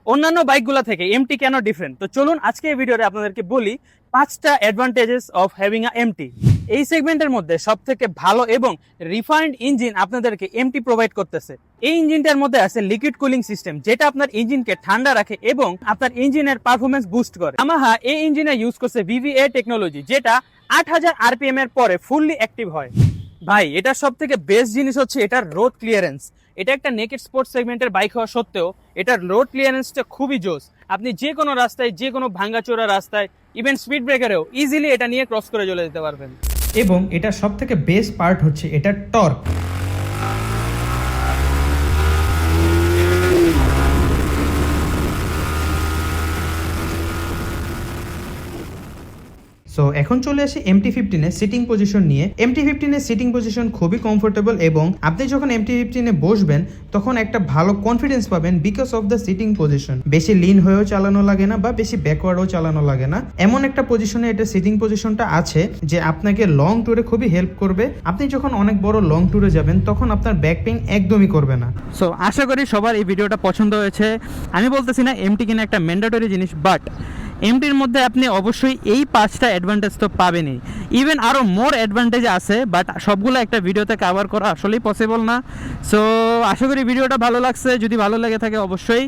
অন্যান্য বাইকগুলো থেকে এমটি কেন ডিফারেন্ট, তো চলুন আজকে এই ভিডিওতে আপনাদেরকে বলি 5টা advantages of having a MT. এই সেগমেন্টের মধ্যে সবথেকে ভালো এবং রিফাইন্ড ইঞ্জিন আপনাদেরকে এমটি প্রোভাইড করতেছে। এই ইঞ্জিনটার মধ্যে আছে লিকুইড কুলিং সিস্টেম, যেটা আপনার ইঞ্জিনকে ঠান্ডা রাখে এবং আপনার ইঞ্জিনের পারফরমেন্স বুস্ট করে। ইয়ামাহা এই ইঞ্জিনে ইউজ করছে VVA টেকনোলজি, যেটা 8000 আরপিএম এর পরে ফুললি অ্যাক্টিভ হয়। ভাই, এটার সব থেকে বেস্ট জিনিস হচ্ছে এটার রোড ক্লিয়ারেন্স। এটা একটা নেকেড স্পোর্টস সেগমেন্টের বাইক হওয়া সত্ত্বেও এটার রোড ক্লিয়ারেন্সটা খুবই জোস। আপনি যে কোনো রাস্তায়, যে কোনো ভাঙ্গাচোরা রাস্তায়, ইভেন স্পিড ব্রেকারেও ইজিলি এটা নিয়ে ক্রস করে চলে যেতে পারবেন। এবং এটা সব থেকে বেস্ট পার্ট হচ্ছে এটার টর্ক। সো এখন চলে আসি MT-15 এর সিটিং পজিশন নিয়ে। MT-15 এর সিটিং পজিশন খুবই কমফোর্টেবল এবং আপনি যখন MT-15 এ বসবেন তখন একটা ভালো কনফিডেন্স পাবেন because of the sitting position. বেশি লিন হয়েও চালানো লাগে না বা বেশি ব্যাকওয়ার্ডও চালানো লাগে না। এমন একটা পজিশনে এটা সিটিং পজিশনটা আছে যে আপনাকে লং ট্যুরে খুবই হেল্প করবে। আপনি যখন অনেক বড় লং ট্যুরে যাবেন তখন আপনার ব্যাক পেইন একদমই করবে না। সো আশা করি সবার এই ভিডিওটা পছন্দ হয়েছে। আমি বলতেছি না এমটি কিনা একটা ম্যান্ডেটরি জিনিস, বাট এমটির মধ্যে আপনি অবশ্যই এই 5টা অ্যাডভান্টেজ তো পাবেনই, ইভেন আরও মোর অ্যাডভান্টেজ আছে, বাট সবগুলো একটা ভিডিওতে কভার করা আসলেই পসিবল না। সো আশা করি ভিডিওটা ভালো লাগছে। যদি ভালো লেগে থাকে অবশ্যই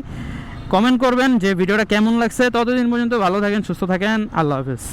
কমেন্ট করবেন যে ভিডিওটা কেমন লাগছে। ততদিন পর্যন্ত ভালো থাকেন, সুস্থ থাকেন, আল্লাহ হাফেজ।